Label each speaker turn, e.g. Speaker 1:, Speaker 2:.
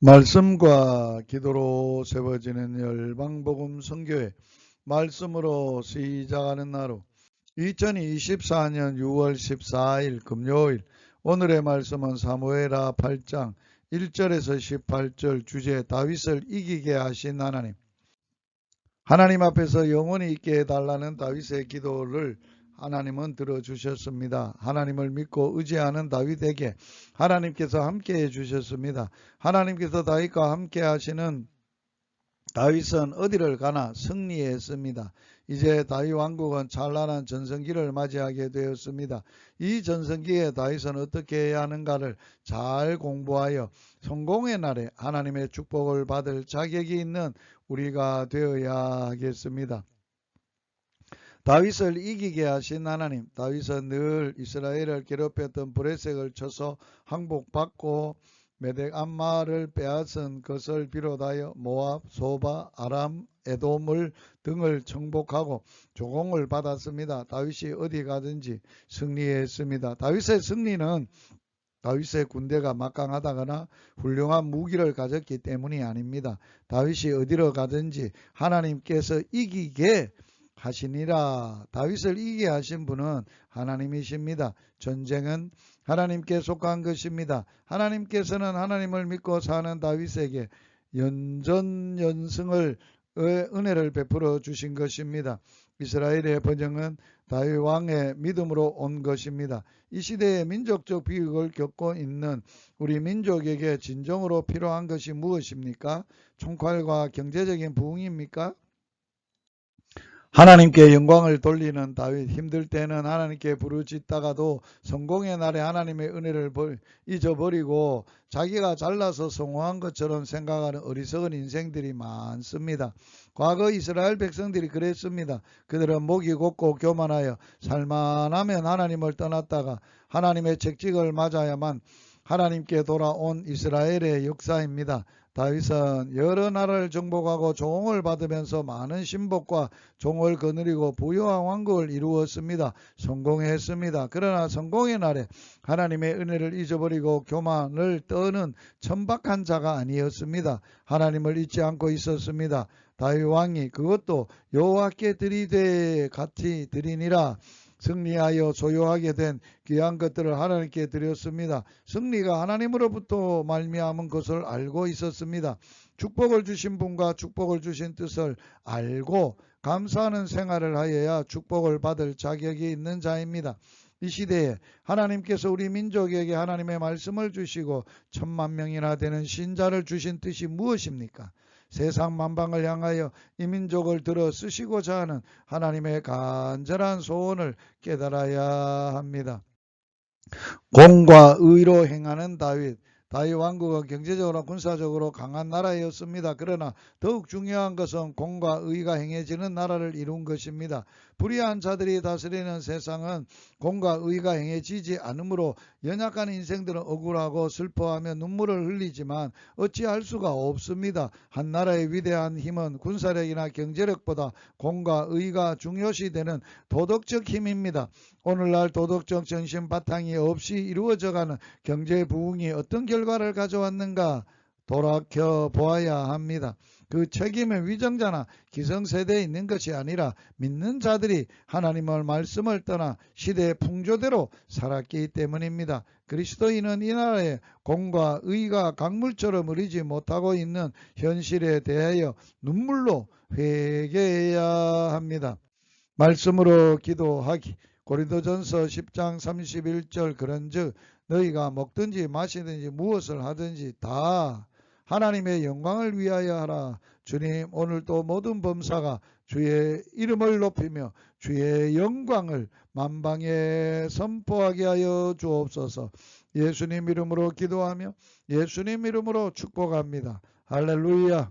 Speaker 1: 말씀과 기도로 세워지는 열방복음 선교회 말씀으로 시작하는 하루 2024년 6월 14일 금요일 오늘의 말씀은 사무엘하 8장 1절에서 18절 주제 다윗을 이기게 하신 하나님. 하나님 앞에서 영원히 있게 해달라는 다윗의 기도를 하나님은 들어주셨습니다. 하나님을 믿고 의지하는 다윗에게 하나님께서 함께해 주셨습니다. 하나님께서 다윗과 함께 하시는 다윗은 어디를 가나 승리했습니다. 이제 다윗 왕국은 찬란한 전성기를 맞이하게 되었습니다. 이 전성기에 다윗은 어떻게 해야 하는가를 잘 공부하여 성공의 날에 하나님의 축복을 받을 자격이 있는 우리가 되어야 하겠습니다. 다윗을 이기게 하신 하나님. 다윗은 늘 이스라엘을 괴롭혔던 브레색을 쳐서 항복받고 메덱 암마를 빼앗은 것을 비롯하여 모압, 소바, 아람, 에돔을 등을 정복하고 조공을 받았습니다. 다윗이 어디 가든지 승리했습니다. 다윗의 승리는 다윗의 군대가 막강하다거나 훌륭한 무기를 가졌기 때문이 아닙니다. 다윗이 어디로 가든지 하나님께서 이기게 하시니라. 다윗을 이기게 하신 분은 하나님이십니다. 전쟁은 하나님께 속한 것입니다. 하나님께서는 하나님을 믿고 사는 다윗에게 연전연승을 은혜를 베풀어 주신 것입니다. 이스라엘의 번영은 다윗 왕의 믿음으로 온 것입니다. 이 시대에 민족적 비극을 겪고 있는 우리 민족에게 진정으로 필요한 것이 무엇입니까? 총칼과 경제적인 부흥입니까? 하나님께 영광을 돌리는 다윗. 힘들 때는 하나님께 부르짖다가도 성공의 날에 하나님의 은혜를 잊어버리고 자기가 잘나서 성공한 것처럼 생각하는 어리석은 인생들이 많습니다. 과거 이스라엘 백성들이 그랬습니다. 그들은 목이 곧고 교만하여 살만하면 하나님을 떠났다가 하나님의 책직을 맞아야만 하나님께 돌아온 이스라엘의 역사입니다. 다윗은 여러 나라를 정복하고 종을 받으면서 많은 신복과 종을 거느리고 부유한 왕국을 이루었습니다. 성공했습니다. 그러나 성공의 날에 하나님의 은혜를 잊어버리고 교만을 떠는 천박한 자가 아니었습니다. 하나님을 잊지 않고 있었습니다. 다윗 왕이 그것도 여호와께 드리되 같이 드리니라. 승리하여 소유하게 된 귀한 것들을 하나님께 드렸습니다. 승리가 하나님으로부터 말미암은 것을 알고 있었습니다. 축복을 주신 분과 축복을 주신 뜻을 알고 감사하는 생활을 하여야 축복을 받을 자격이 있는 자입니다. 이 시대에 하나님께서 우리 민족에게 하나님의 말씀을 주시고 1000만 명이나 되는 신자를 주신 뜻이 무엇입니까? 세상 만방을 향하여 이 민족을 들어 쓰시고자 하는 하나님의 간절한 소원을 깨달아야 합니다. 공과 의로 행하는 다윗. 다윗 왕국은 경제적으로 군사적으로 강한 나라였습니다. 그러나 더욱 중요한 것은 공과 의가 행해지는 나라를 이룬 것입니다. 불의한 자들이 다스리는 세상은 공과 의가 행해지지 않으므로 연약한 인생들은 억울하고 슬퍼하며 눈물을 흘리지만 어찌할 수가 없습니다. 한 나라의 위대한 힘은 군사력이나 경제력보다 공과 의가 중요시되는 도덕적 힘입니다. 오늘날 도덕적 정신 바탕이 없이 이루어져가는 경제 부흥이 어떤 결과를 가져왔는가 돌아켜 보아야 합니다. 그 책임은 위정자나 기성세대에 있는 것이 아니라 믿는 자들이 하나님의 말씀을 떠나 시대의 풍조대로 살았기 때문입니다. 그리스도인은 이 나라에 공과 의가 강물처럼 흐르지 못하고 있는 현실에 대하여 눈물로 회개해야 합니다. 말씀으로 기도하기. 고린도전서 10장 31절 그런즉 너희가 먹든지 마시든지 무엇을 하든지 다 하나님의 영광을 위하여 하라. 주님, 오늘도 모든 범사가 주의 이름을 높이며 주의 영광을 만방에 선포하게 하여 주옵소서. 예수님 이름으로 기도하며 예수님 이름으로 축복합니다. 할렐루야.